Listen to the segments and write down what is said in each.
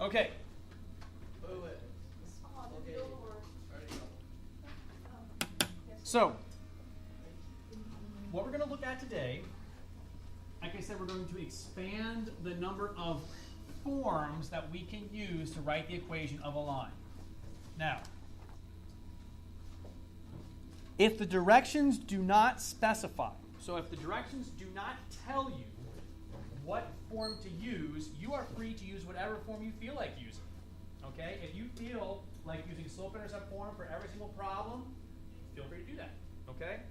Okay. So, what we're going to look at today, like I said, we're going to expand the number of forms that we can use to write the equation of a line. Now, if the directions do not specify, so if the directions do not tell you what form to use, you are free to use whatever form you feel like using. Okay? If you feel like using slope-intercept form for every single problem, feel free to do that. Okay?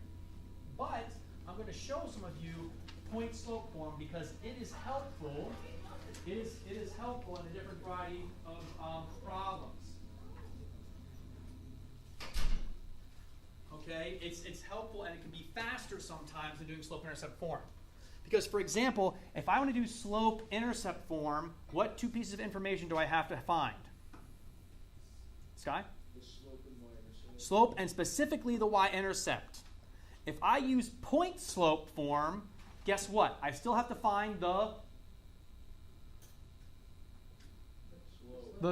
But I'm going to show some of you point-slope form because it is helpful. It is helpful in a different variety of problems. Okay? It's helpful and it can be faster sometimes than doing slope-intercept form. Because, for example, if I want to do slope-intercept form, what two pieces of information do I have to find? Sky? The slope and y-intercept. Slope and specifically the y-intercept. If I use point-slope form, guess what? I still have to find the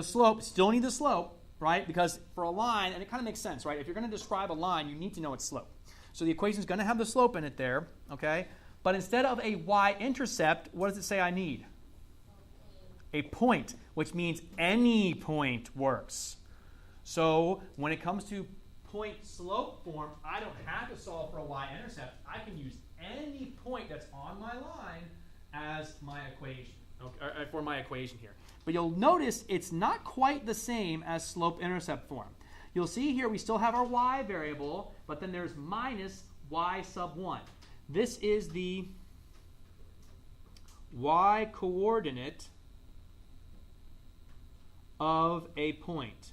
slope. Still need the slope, right? Because for a line, and it kind of makes sense, right? If you're going to describe a line, you need to know its slope. So the equation is going to have the slope in it there, okay? But instead of a y-intercept, what does it say I need? A point, which means any point works. So when it comes to point-slope form, I don't have to solve for a y-intercept. I can use any point that's on my line as my equation, okay, or for my equation here. But you'll notice it's not quite the same as slope-intercept form. You'll see here we still have our y variable, but then there's minus y sub 1. This is the y coordinate of a point.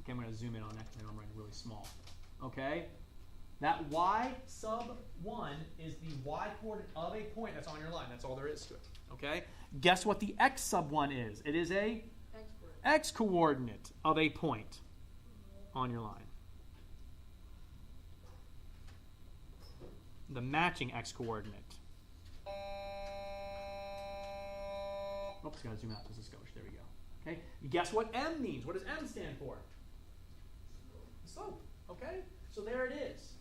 Okay, I'm going to zoom in on that because I'm writing really small. Okay? That y sub 1 is the y coordinate of a point that's on your line. That's all there is to it. Okay? Guess what the x sub 1 is? It is a x coordinate of a point on your line. The matching x coordinate. Oops, got to zoom out just a skosh. There we go. Okay. Guess what m means? What does m stand for? Slope. Okay. So there it is.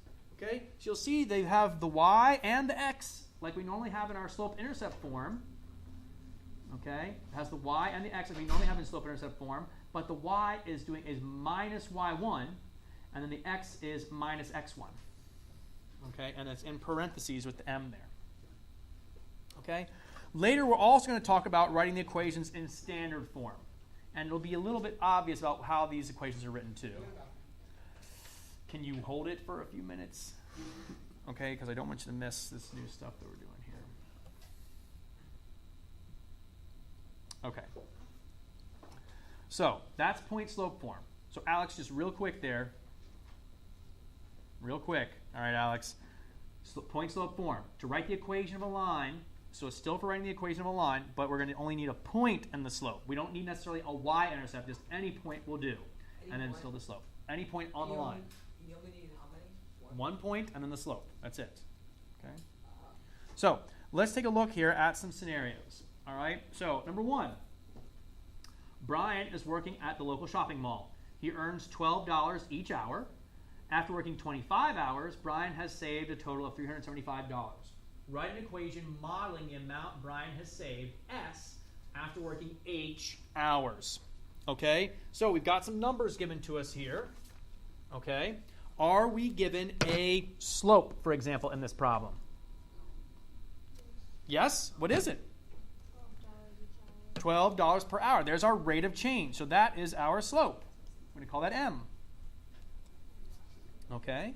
Okay. So you'll see they have the y and the x like we normally have in our slope-intercept form. Okay. It has the y and the x like we normally have in slope-intercept form, but the y is minus y1, and then the x is minus x1. Okay, and it's in parentheses with the m there. Okay? Later, we're also going to talk about writing the equations in standard form. And it'll be a little bit obvious about how these equations are written too. Can you hold it for a few minutes? Okay, because I don't want you to miss this new stuff that we're doing here. Okay. So, that's point-slope form. So, Alex, just real quick there. Real quick. All right, Alex. Point-slope form. To write the equation of a line, so it's still for writing the equation of a line, but we're going to only need a point in the slope. We don't need necessarily a y-intercept. Just any point will do. And then still the slope. Any point on the line. You only need how many? One point and then the slope. That's it. Okay. So let's take a look here at some scenarios. All right. So number one, Brian is working at the local shopping mall. He earns $12 each hour. After working 25 hours, Brian has saved a total of $375. Write an equation modeling the amount Brian has saved, S, after working H hours. Okay, so we've got some numbers given to us here. Okay, are we given a slope, for example, in this problem? Yes? What is it? $12 per hour. There's our rate of change. So that is our slope. We're going to call that M. Okay?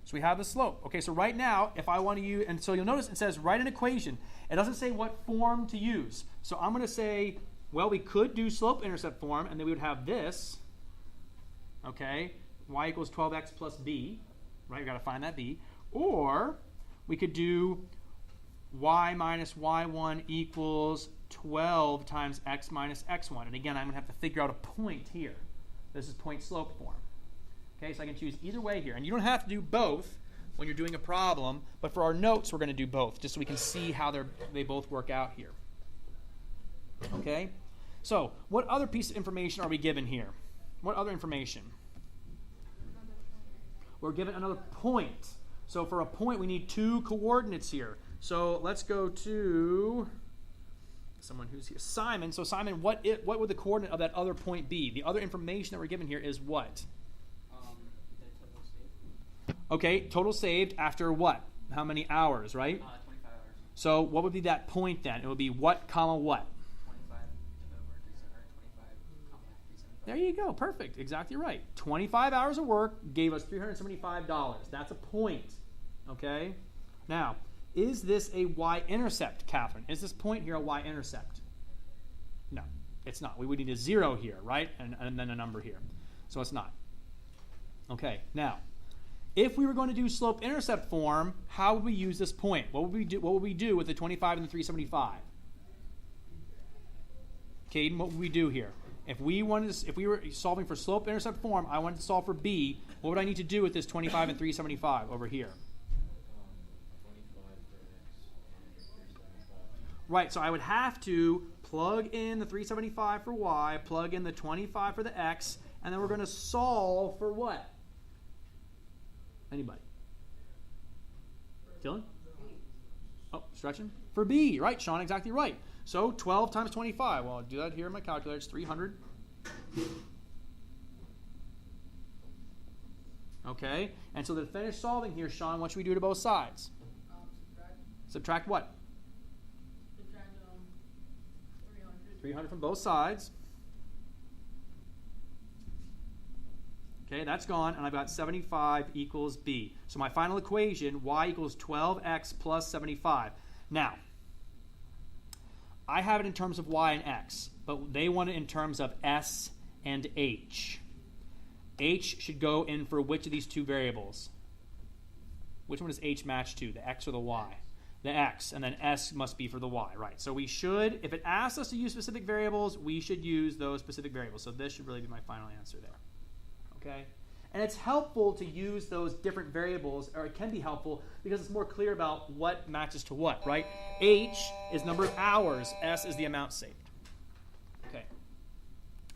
So we have the slope. Okay, so right now, if I want to use, and so you'll notice it says write an equation. It doesn't say what form to use. So I'm going to say, well, we could do slope-intercept form, and then we would have this. Okay? Y equals 12x plus b. Right? You've got to find that b. Or we could do y minus y1 equals 12 times x minus x1. And again, I'm going to have to figure out a point here. This is point-slope form. Okay, so I can choose either way here. And you don't have to do both when you're doing a problem, but for our notes, we're going to do both, just so we can see how they both work out here. Okay? So, what other piece of information are we given here? What other information? We're given another point. So for a point, we need 2 coordinates here. So let's go to someone who's here. Simon. So Simon, what would the coordinate of that other point be? The other information that we're given here is what? The total saved. Okay, total saved after what? How many hours, right? 25 hours. So what would be that point then? It would be what, comma, what? 25 over 325, comma 375. There you go. Perfect. Exactly right. 25 hours of work gave us $375. That's a point. Okay? Now, is this a y-intercept, Catherine? Is this point here a y-intercept? No, it's not. We would need a 0 here, right? And then a number here. So it's not. Okay, now, if we were going to do slope-intercept form, how would we use this point? What would we do with the 25 and the 375? Caden, what would we do here? If we were solving for slope-intercept form, I wanted to solve for b, what would I need to do with this 25 and 375 over here? 25 for x and 375. Right, so I would have to plug in the 375 for y, plug in the 25 for the x, and then we're going to solve for what? Anybody? Dylan? Oh, stretching? For b, right, Sean, exactly right. So 12 times 25. Well, I'll do that here in my calculator. It's 300. Okay, and so to finish solving here, Sean, what should we do to both sides? Subtract what? Subtract 300. 300 from both sides. Okay, that's gone, and I've got 75 equals b. So my final equation, y equals 12x plus 75. Now, I have it in terms of y and x, but they want it in terms of s and h. H should go in for which of these 2 variables? Which one does h match to, the x or the y? The x, and then s must be for the y, right? So we should, if it asks us to use specific variables, we should use those specific variables. So this should really be my final answer there. Okay? And it's helpful to use those different variables, or it can be helpful because it's more clear about what matches to what, right? H is number of hours, S is the amount saved. Okay.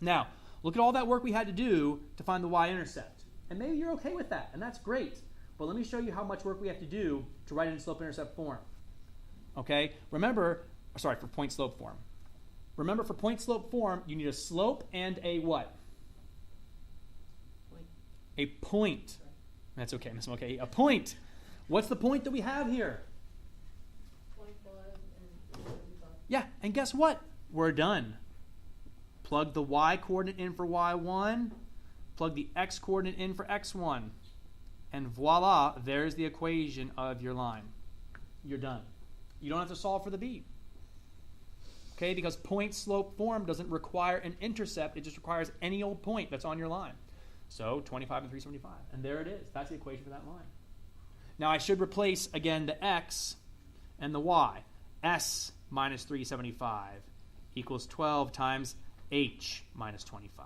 Now, look at all that work we had to do to find the y-intercept. And maybe you're okay with that, and that's great. But let me show you how much work we have to do to write it in slope-intercept form. Okay? Remember, sorry, for point-slope form. Remember, for point-slope form, you need a slope and a what? A point. That's okay, Miss Okay. A point. What's the point that we have here? 25 and 375. Yeah, and guess what? We're done. Plug the y coordinate in for y1. Plug the x coordinate in for x1. And voila, there's the equation of your line. You're done. You don't have to solve for the b. Okay, because point-slope form doesn't require an intercept. It just requires any old point that's on your line. So 25 and 375. And there it is. That's the equation for that line. Now I should replace, again, the x and the y. S minus 375 equals 12 times h minus 25.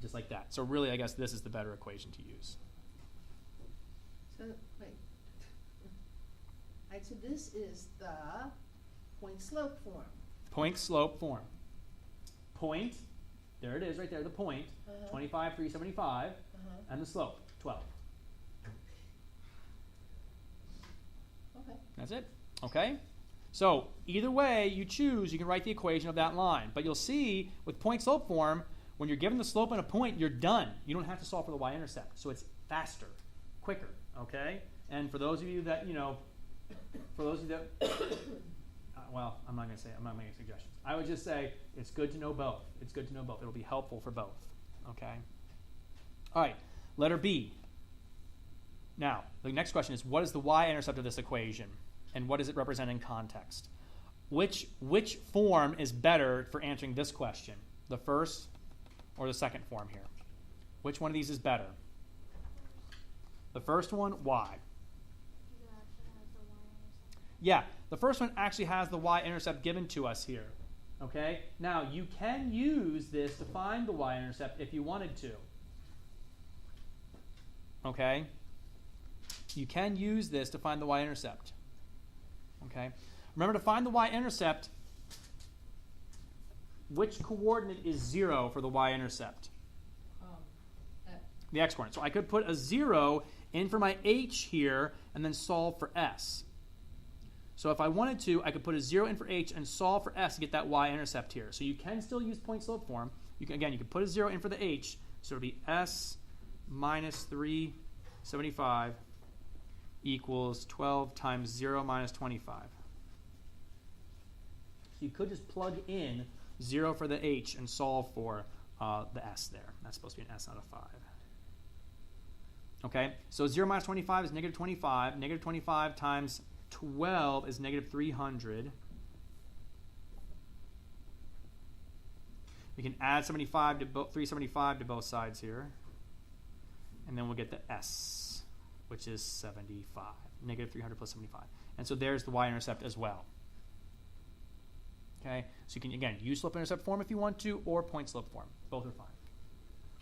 Just like that. So really, I guess this is the better equation to use. So, wait. All right, so this is the point-slope form. Point-slope form. Point, there it is right there, the point, 25, 375, and the slope, 12. Okay. That's it. Okay? So either way you choose, you can write the equation of that line. But you'll see with point-slope form, when you're given the slope and a point, you're done. You don't have to solve for the y-intercept. So it's faster, quicker, okay? And for those of you that, well, I'm not making suggestions. I would just say it's good to know both. It's good to know both. It'll be helpful for both, okay? All right, letter B. Now, the next question is, what is the y-intercept of this equation? And what does it represent in context? Which form is better for answering this question? The first or the second form here? Which one of these is better? The first one, y. Yeah, the first one actually has the y-intercept given to us here. Okay? Now, you can use this to find the y-intercept if you wanted to. Okay? You can use this to find the y-intercept. Okay? Remember, to find the y-intercept, which coordinate is 0 for the y-intercept? The x-coordinate. So I could put a 0 in for my h here and then solve for s. So if I wanted to, I could put a 0 in for h and solve for s to get that y-intercept here. So you can still use point-slope form. You can put a 0 in for the h. So it'll be s minus 375 equals 12 times 0 minus 25. So you could just plug in 0 for the h and solve for the s there. That's supposed to be an s out of 5. Okay, so 0 minus 25 is negative 25. Negative 25 times 12 is negative 300. We can add 375 to both sides here. And then we'll get the s, which is 75. Negative 300 plus 75. And so there's the y-intercept as well. Okay, so you can, again, use slope-intercept form if you want to, or point-slope form. Both are fine.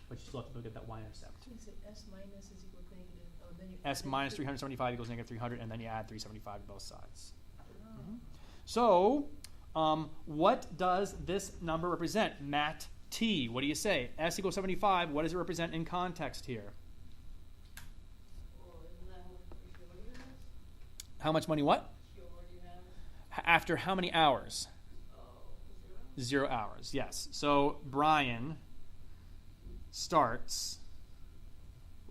But you still have to look at that y-intercept. You said s minus is equal to negative. Oh, then you S added minus three. 375 equals negative 300, and then you add 375 to both sides. Mhm. So, what does this number represent? Matt T. What do you say? S equals 75. What does it represent in context here? Well, isn't that how much security it is? How much money what? Security has? After how many hours? Oh, 0 hours, yes. So Brian starts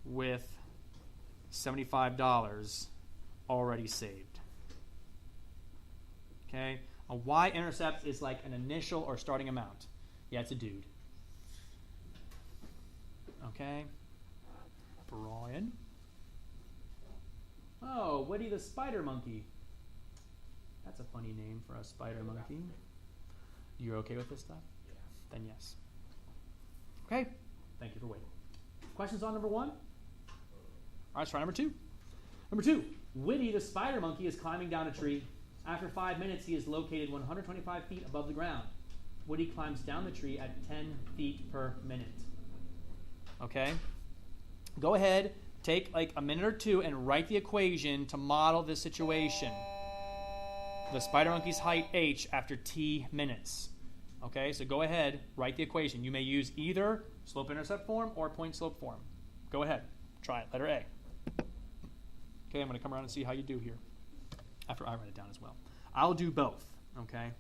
with $75 already saved. Okay? A y-intercept is like an initial or starting amount. Yeah, it's a dude. Okay? Brian. Oh, Woody the spider monkey. That's a funny name for a spider monkey. You're okay with this stuff? Yeah. Then yes. Okay. Thank you for waiting. Questions on number 1? All right, let's try number 2. Number 2. Woody the spider monkey is climbing down a tree. After 5 minutes, he is located 125 feet above the ground. Woody climbs down the tree at 10 feet per minute. Okay? Go ahead, take like a minute or two and write the equation to model this situation. The spider monkey's height h after t minutes. Okay, so go ahead, write the equation. You may use either slope-intercept form or point-slope form. Go ahead, try it. Letter A. Okay, I'm going to come around and see how you do here after I write it down as well. I'll do both, okay?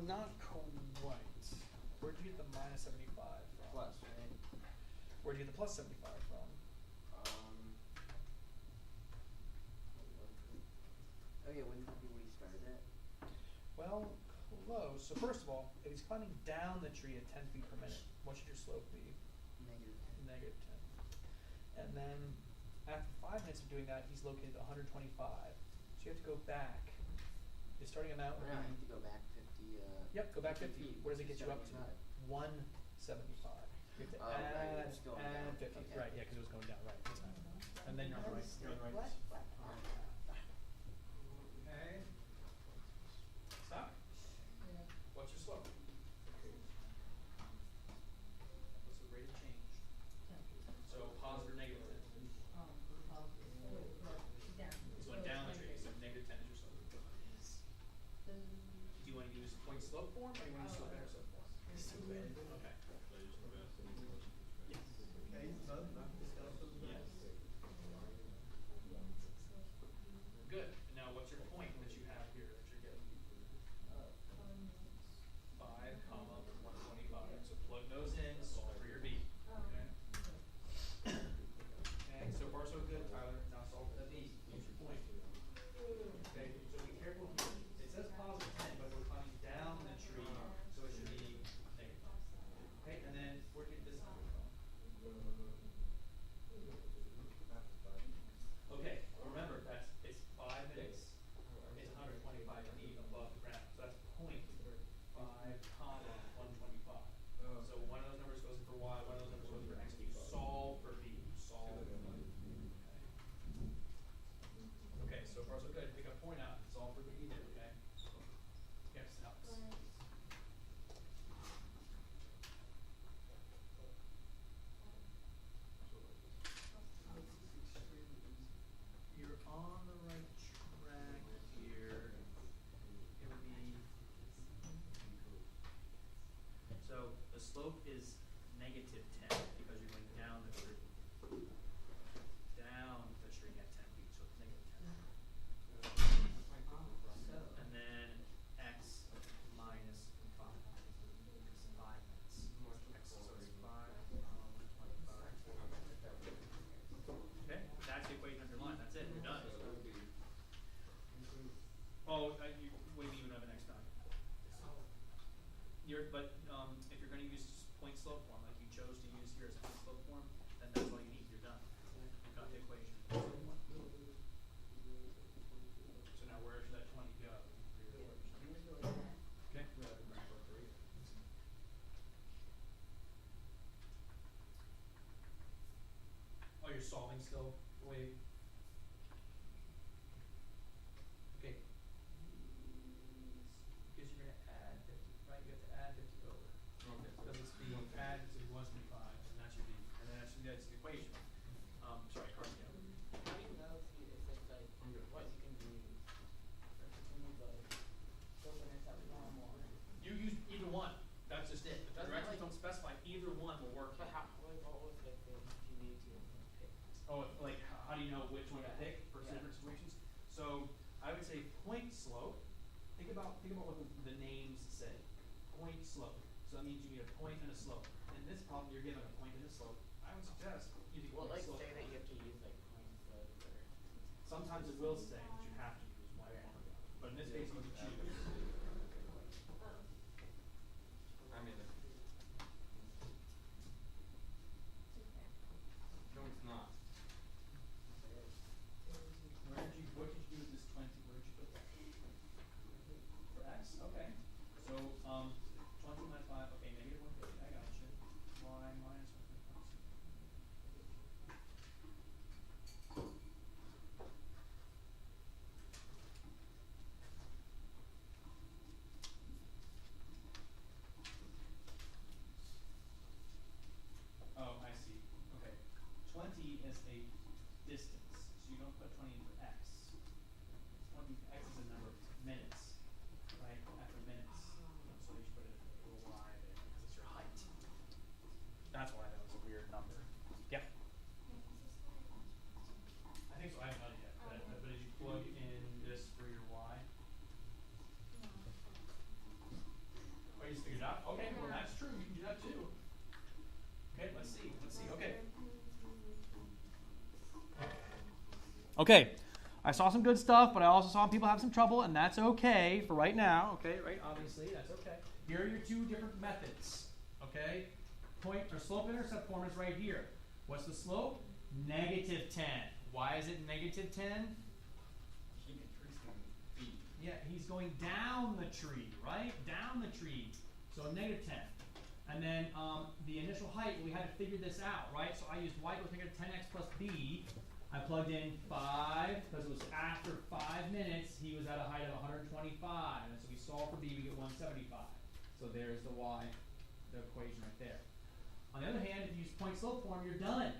Not quite. Where'd you get the minus 75 from? Plus, right? Where'd you get the plus 75 from? Okay, when he started it? Well, close. So first of all, if he's climbing down the tree at 10 feet per minute, what should your slope be? Negative 10. Negative 10. And then after 5 minutes of doing that, he's located at 125. So you have to go back. Your starting amount would I be... need to go back 50. Yep, go back 50. feet. What does it get you up to? 75. 175. You have to Right, add, it's going add down. 50. Okay. Right, yeah, because it was going down, right. And then you're on the right. You're on the right. What? Okay. Stop. What's your slope? What's the rate of change? So positive or negative 10? It's going down the tree, so negative 10 is your slope. Do you want to use point slope form or do you want to use slope intercept form? Okay. Yes. if you're going to use point slope form, like you chose to use here as a point slope form, then that's all you need. You're done. You've got the equation. So now where should that 20 go? For your equation? Okay. Oh, you're solving still? Wait. Okay. Because you're going to add 50, right? You have to add 50 over. Okay. Because it's the add to the 175, and that should be, and then that's the equation. Sorry, Carson. How do you know if it's like what you can do? If you can use like Slope-Intercept form or You use either one. That's just it. The Doesn't directions like- don't specify. Either one will work. but how what was like the you need to pick? Oh, like how do you know which one to Yeah. pick for Yeah. different situations? So I would say point slope. Think about what the names say. Point slope. So that means you need a point and a slope. In this problem, you're given a point and a slope. I would suggest using Well, point like slope. say that you have to use like point slope or Sometimes it will say that you have to use one or the other. But in this case, you can choose. I mean, no, it's not. What did you do with this 20? Where did you put that? For x? Okay. So 20 minus 5, okay, negative 150, I got you. Y minus 1.5. Oh, I see. Okay. 20 is a distance, so you don't put 20 in for x. 20 x is a number of minutes, right? After minutes. So you should put it a little y there because it's your height. That's why that was a weird number. Yeah. I think so. I haven't done it yet. But did you plug in this for your y? Oh, you just figured it out? Okay, well that's true. You can do that too. Okay, let's see. Okay. Okay. I saw some good stuff, but I also saw people have some trouble, and that's okay for right now. Okay, right? Obviously, that's okay. Here are your two different methods. Okay? Point or slope-intercept form is right here. What's the slope? Negative 10. Why is it negative 10? Yeah, he's going down the tree, right? Down the tree. So negative 10. And then the initial height, we had to figure this out, right? So I used y equals negative 10x plus b. I plugged in 5, because it was after 5 minutes, he was at a height of 125. And so we solve for b, we get 175. So there's the y, the equation right there. On the other hand, if you use point slope form, you're done.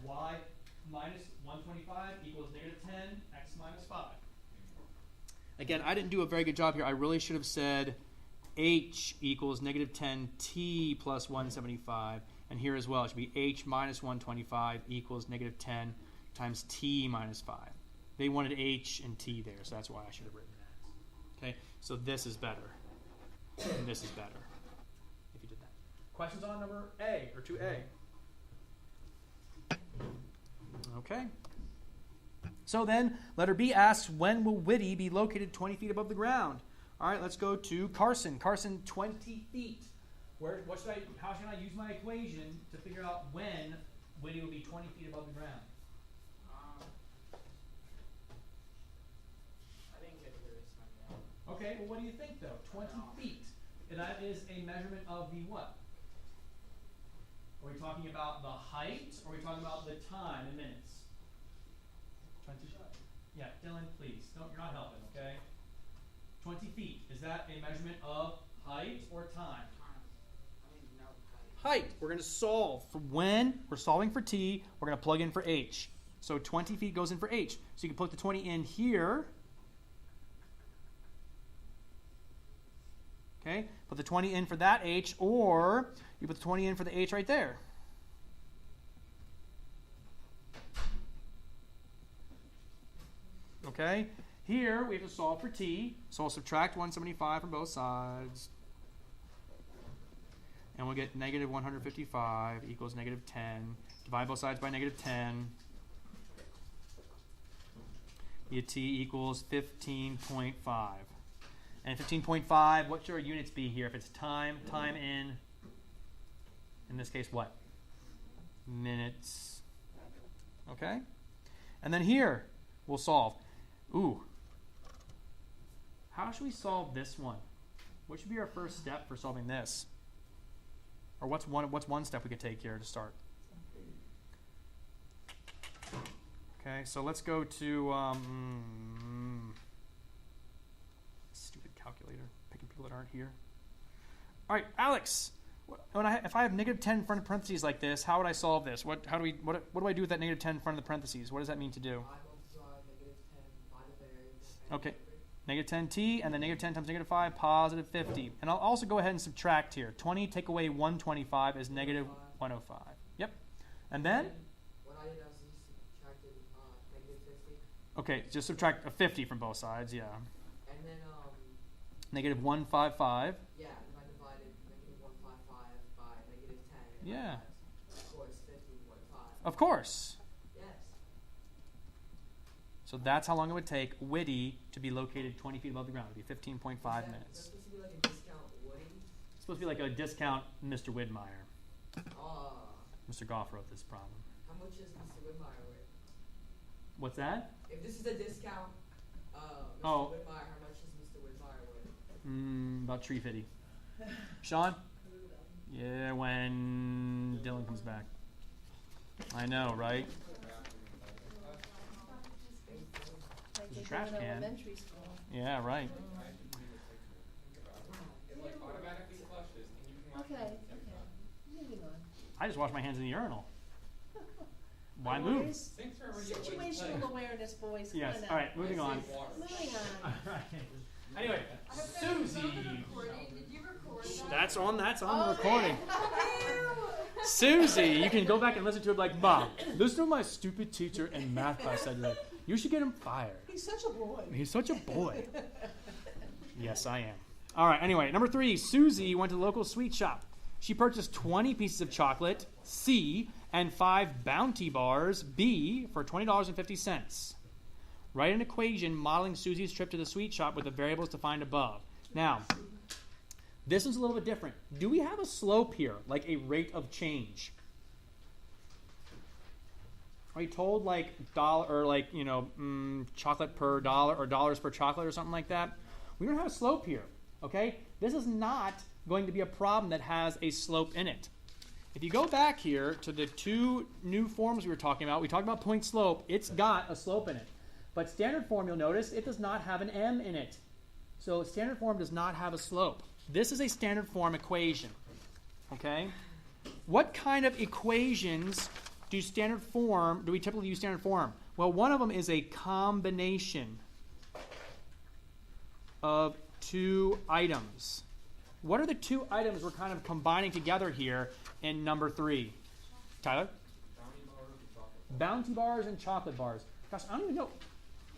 Y minus 125 equals negative 10, x minus 5. Again, I didn't do a very good job here. I really should have said h equals negative 10t plus 175. And here as well, it should be h minus 125 equals negative 10 times t minus 5. They wanted h and t there, so that's why I should have written that. Okay, so this is better. And this is better if you did that. Questions on number A or 2A? Okay. So then, letter B asks, when will Whitty be located 20 feet above the ground? All right, let's go to Carson. Carson, 20 feet. How should I use my equation to figure out when Whitty will be 20 feet above the ground? I think it's there is some Okay, well, what do you think, though? 20 feet. And that is a measurement of the what? Are we talking about the height, or are we talking about the time in minutes? 20. Yeah, Dylan, please. You're not helping, okay? 20 feet. Is that a measurement of height or time? Height. We're going to solve for when. We're solving for t. We're going to plug in for h. So 20 feet goes in for h. So you can put the 20 in here. Okay, put the 20 in for that h, or you put the 20 in for the h right there. Okay, here we have to solve for t, so I'll subtract 175 from both sides. And we'll get negative 155 equals negative 10. Divide both sides by negative 10. You get t equals 15.5. And 15.5, what should our units be here? If it's time in this case, what? Minutes. Okay? And then here, we'll solve. Ooh. How should we solve this one? What should be our first step for solving this? Or what's one step we could take here to start? Okay, so let's go to stupid calculator, picking people that aren't here. All right, Alex. If I have negative 10 in front of parentheses like this, how would I solve this? What do I do with that negative 10 in front of the parentheses? What does that mean to do? Okay, negative 10t, and then negative 10 times negative 5, positive 50. And I'll also go ahead and subtract here. 20 take away 125 is negative 105. Yep. And then? What I did was subtracted negative 50. Okay, just subtract a 50 from both sides, yeah. And then, negative 155. yeah, and I divided negative 155 by negative 10. Yeah. Of course, 50.5. Of course. Yes. So that's how long it would take Whitty to be located 20 feet above the ground. It would be 15.5 minutes. Is that supposed to be like a discount Woody? It's supposed to be like a discount Mr. Widmeyer. Ah. Mr. Goff wrote this problem. How much is Mr. Whitmire worth? What's that? If this is a discount, Mr. Oh. Whitmire, how much is Mr. Whitmire worth? About tree fitty. Sean? Yeah, when Dylan comes back. I know, right? Like There's a they trash do in can. elementary school. Yeah, right. It like automatically flushes, and you can Okay, okay. Moving on. I just wash my hands in the urinal. Why move? There's sinks are already at like situational awareness, boys. Come Yes. on now. All right, moving on. water. Moving on. Anyway, Susie. Did you record that? That's on the recording. Susie, you can go back and listen to it like, Mom, listen to what my stupid teacher in math class said today. You should get him fired. He's such a boy. He's such a boy. Yes, I am. All right, anyway, number 3, Susie went to the local sweet shop. She purchased 20 pieces of chocolate, C, and 5 Bounty bars, B, for $20.50. Write an equation modeling Susie's trip to the sweet shop with the variables defined above. Now, this one's a little bit different. Do we have a slope here, like a rate of change? Are you told like dollar or like, chocolate per dollar or dollars per chocolate or something like that? We don't have a slope here, okay? This is not going to be a problem that has a slope in it. If you go back here to the 2 new forms we were talking about, we talked about point slope. It's got a slope in it. But standard form, you'll notice, it does not have an m in it. So standard form does not have a slope. This is a standard form equation, okay? What kind of equations do we typically use standard form? Well, one of them is a combination of 2 items. What are the 2 items we're kind of combining together here in number 3? Tyler? Bounty bars and chocolate bars. Gosh, I don't even know.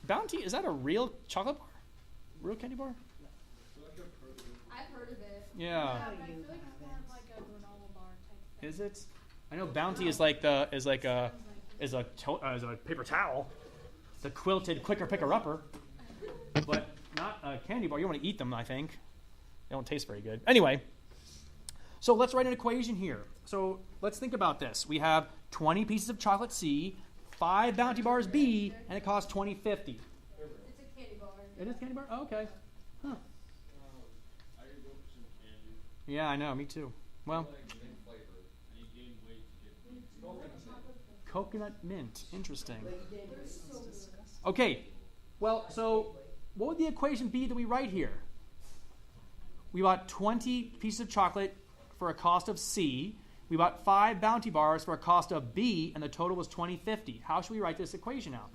Bounty, is that a real chocolate bar? Real candy bar? I've heard of it. Yeah. How But do I you feel like it's more have of like a granola bar type thing. Is it? I know Bounty is a paper towel. The quilted quicker picker upper. But not a candy bar. You want to eat them, I think. They don't taste very good. Anyway, so let's write an equation here. So let's think about this. We have 20 pieces of chocolate C, 5 Bounty bars B, and it costs $20.50. It's a candy bar. It is candy bar? Oh, okay. Huh. I could go for some candy. Yeah, I know. Me too. Well, Like mint flavor. And you gain weight to get coconut mint. Interesting. Like you did, it's disgusting. Okay. Well, so what would the equation be that we write here? We bought 20 pieces of chocolate for a cost of C. We bought 5 Bounty bars for a cost of B, and the total was $20.50. How should we write this equation out?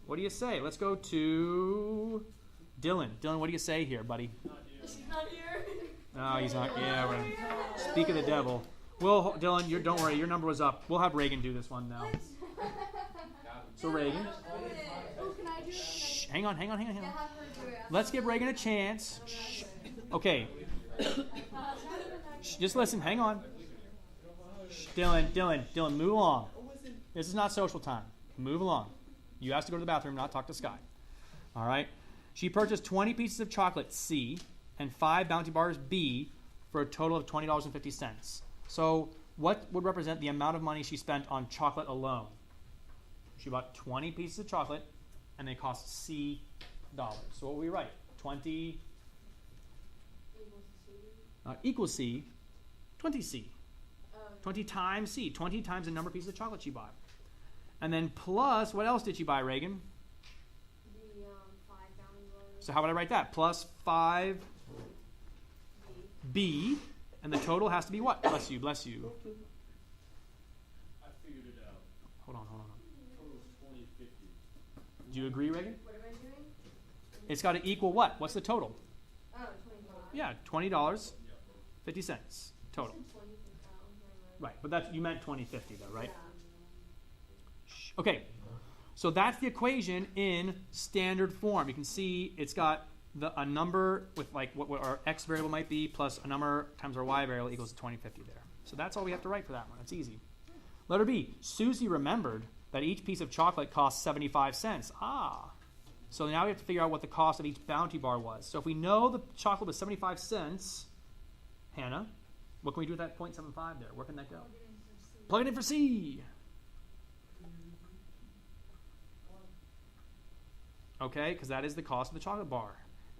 What do you say? Let's go to Dylan. Dylan, what do you say here, buddy? She's not here. Oh, he's not. Yeah, right. Speak of the devil. Well, Dylan, don't worry. Your number was up. We'll have Reagan do this one now. So Reagan. Oh, can I do it? Shh, hang on. Yeah, have her do it. Let's give Reagan a chance. Shh. Okay. Shh, just listen. Hang on. Shh, Dylan, move along. This is not social time. Move along. You have to go to the bathroom, not talk to Sky. All right? She purchased 20 pieces of chocolate, C, and 5 Bounty Bars, B, for a total of $20.50. So what would represent the amount of money she spent on chocolate alone? She bought 20 pieces of chocolate, and they cost C dollars. So what will we write? 20 equals C, 20C. 20 times C, 20 times the number of pieces of chocolate she bought. And then plus, what else did she buy, Reagan? The 5 Bounty Bars. So how would I write that? Plus 5 B, and the total has to be what? Bless you, bless you. I figured it out. Hold on. Total is 20.50. Do you agree, Reagan? What am I doing? It's got to equal what? What's the total? Oh, 25. Yeah, $20.50 total. Right, but that's, you meant 20.50 though, right? Okay, so that's the equation in standard form. You can see it's got a number with like what our x variable might be plus a number times our y variable equals 20.50 there. So that's all we have to write for that one. It's easy. Letter B, Susie remembered that each piece of chocolate cost 75 cents. So now we have to figure out what the cost of each Bounty Bar was. So if we know the chocolate was 75 cents, Hannah, what can we do with that 0.75 there? Where can that go? Plug it in for C. Okay, because that is the cost of the chocolate bar.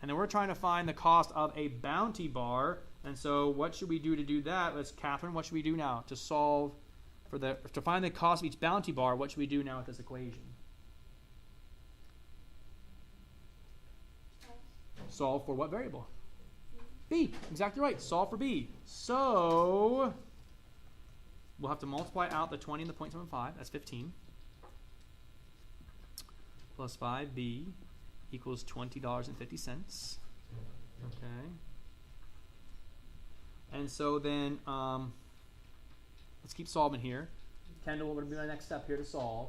And then we're trying to find the cost of a Bounty Bar. And so what should we do to do that? Catherine, what should we do now to solve for to find the cost of each Bounty Bar? What should we do now with this equation? Solve for what variable? B. Exactly right. Solve for B. So we'll have to multiply out the 20 and the 0.75. That's 15. Plus 5B equals $20.50. Okay. And so then let's keep solving here. Kendall, what would be my next step here to solve?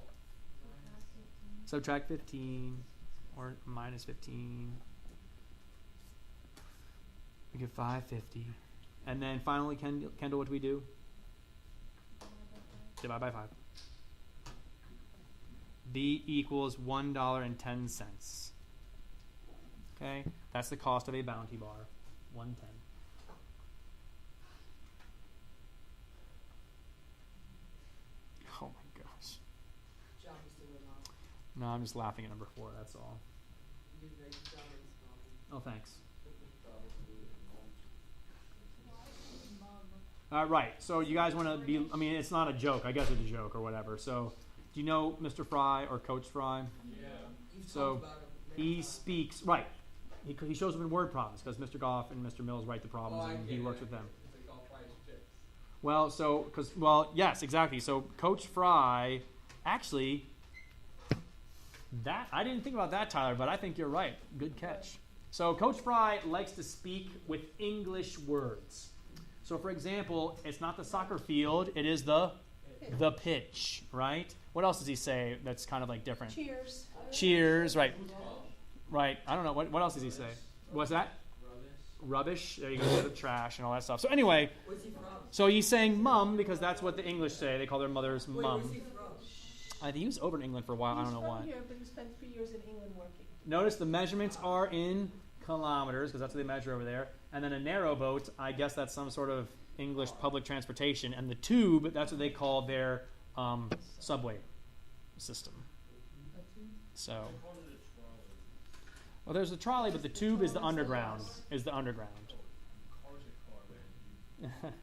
Subtract 15 or minus 15. We get 550. And then finally, Kendall, what do we do? Divide by 5. B equals $1.10. Okay, that's the cost of a Bounty Bar. 110. Oh my gosh. John used to live on. No, I'm just laughing at number 4. That's all. You did John was small. Oh, thanks. Probably. Right, so you guys want to be, I mean, it's not a joke. I guess it's a joke or whatever. So, do you know Mr. Fry or Coach Fry? Yeah. You've So, talked about it he many times. speaks, right. He shows up in word problems because Mr. Goff and Mr. Mills write the problems and he works with them. It's like all Fry's chips. Well, yes, exactly. So, Coach Fry, actually, I didn't think about that, Tyler, but I think you're right. Good catch. So, Coach Fry likes to speak with English words. So, for example, it's not the soccer field, it is the pitch, right? What else does he say that's kind of like different? Cheers. Cheers, right. Right. I don't know. What else does he say? What's that? Rubbish. Rubbish. There you go. The trash and all that stuff. So anyway, Where's he from? so he's saying mum because that's what the English say. They call their mothers Wait, mum. where's he from? I think he was over in England for a while. I don't know He's why. from here, but he spent 3 years in England working. Notice the measurements are in kilometers because that's what they measure over there. And then a narrowboat, I guess that's some sort of English public transportation. And the tube, that's what they call their subway system. So, I called it a trolley. well, there's a trolley, but the tube is the underground. Is the underground. Car's a car, man.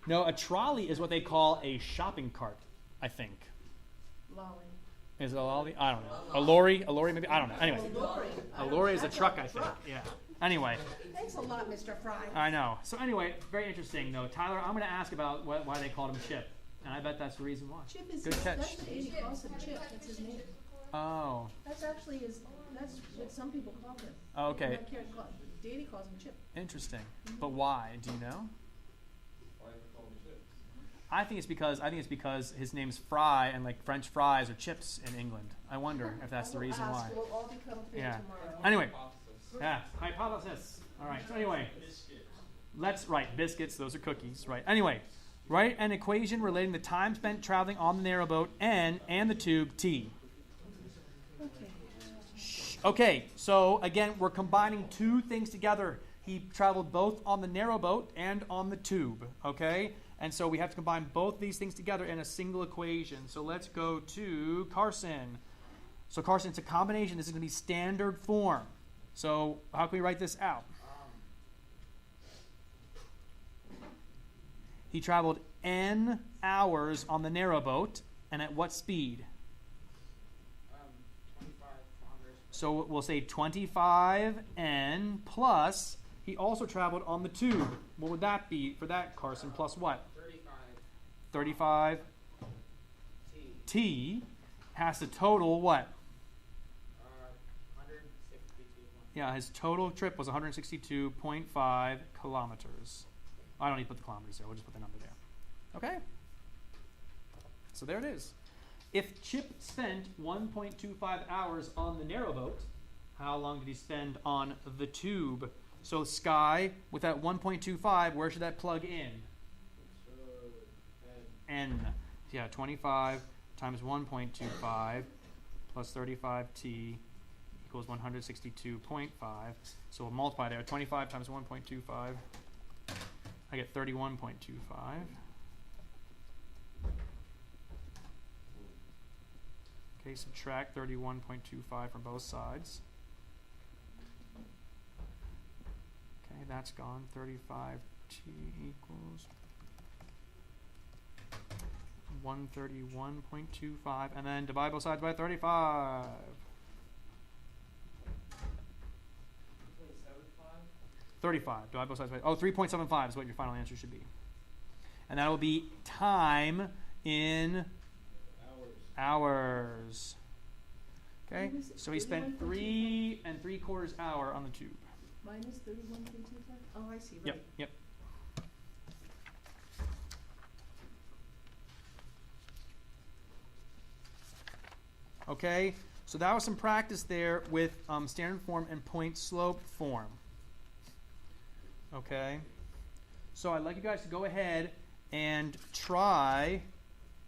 No, a trolley is what they call a shopping cart, I think. Lolly. Is it a lolly? I don't know. A lorry maybe? I don't know. Anyway, Lorry. a lorry is a truck, I think. Yeah. Anyway, Thanks a lot, Mr. Fry. I know. So anyway, very interesting though. Tyler, I'm going to ask about why they called him Chip, and I bet that's the reason why. Chip is Good catch. That's what Daddy calls him, Chip. That's his name. Oh. That's actually that's what some people call him. Okay. Daddy calls him Chip. Interesting. But why? Do you know? Why do they call me chips? I think it's because his name's Fry, and like French fries are chips in England. I wonder if that's the reason why. We'll all become clear Yeah. tomorrow. Anyway, Hypothesis. yeah, hypothesis. All right. So anyway, Biscuits. biscuits. Those are cookies, right? Anyway, write an equation relating the time spent traveling on the narrowboat N and the tube T. Okay. Okay, so again, we're combining two things together. He traveled both on the narrow boat and on the tube, okay? And so we have to combine both these things together in a single equation. So let's go to Carson. So Carson, it's a combination. This is going to be standard form. So how can we write this out? He traveled n hours on the narrow boat, and at what speed? 25 kilometers. So we'll say 25n plus, he also traveled on the tube. What would that be for that, Carson? Plus what? 35 t has to total what? 162. Yeah, his total trip was 162.5 kilometers. I don't need to put the kilometers there. We'll just put the number there. Okay? So there it is. If Chip spent 1.25 hours on the narrow boat, how long did he spend on the tube? So Sky, with that 1.25, where should that plug in? N. Yeah, 25 times 1.25 plus 35t equals 162.5. So we'll multiply there. 25 times 1.25. I get 31.25. Okay, subtract 31.25 from both sides. Okay, that's gone. 35t equals 131.25, and then divide both sides by 35. 35. Divide both sides by 3.75 is what your final answer should be. And that will be time in hours. Okay, so he spent 3 3/4 hour on the tube. Minus 31.25? Oh, I see, right. Yep. Okay, so that was some practice there with standard form and point slope form. Okay, so I'd like you guys to go ahead and try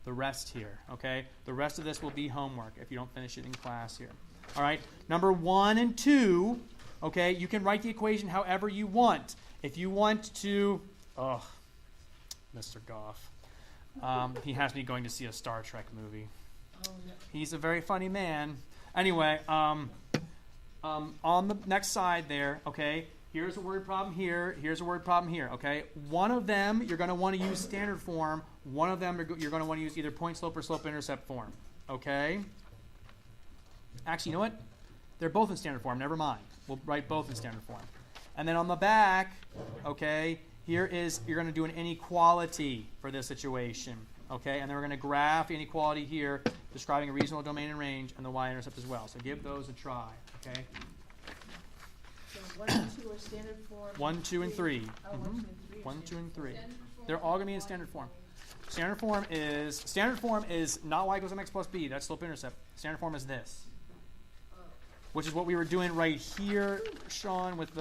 the rest here. Okay, the rest of this will be homework if you don't finish it in class here. All right, number 1 and 2. Okay, you can write the equation however you want. If you want to, Mr. Goff, he has me going to see a Star Trek movie. Oh, no. He's a very funny man. Anyway, on the next side there, okay, here's a word problem here, here's a word problem here, okay? One of them you're going to want to use standard form. One of them you're going to want to use either point slope or slope-intercept form, okay? Actually, you know what? They're both in standard form. Never mind. We'll write both in standard form. And then on the back, okay, here is, you're going to do an inequality for this situation. Okay, and then we're going to graph inequality here, describing a reasonable domain and range, and the y-intercept as well. So give those a try. Okay. So 1 and 2 are standard form. 1, 2, and 3. Oh, 1, 2, and 3 are 1, 2, and 3. Standard form They're all going to be in standard form. Standard form is not y equals mx plus b. That's slope-intercept. Standard form is this, which is what we were doing right here, Sean, with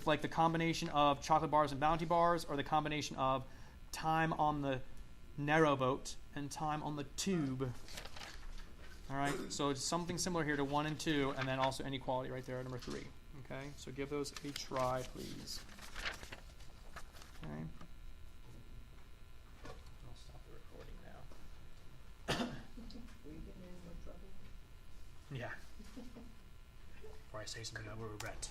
like the combination of chocolate bars and bounty bars, or the combination of time on the narrow boat and time on the tube. All right, so it's something similar here to 1 and 2, and then also inequality right there at number 3. Okay, so give those a try, please. Okay. I'll stop the recording now. Were you getting in more trouble? Yeah. Before I say something I will regret.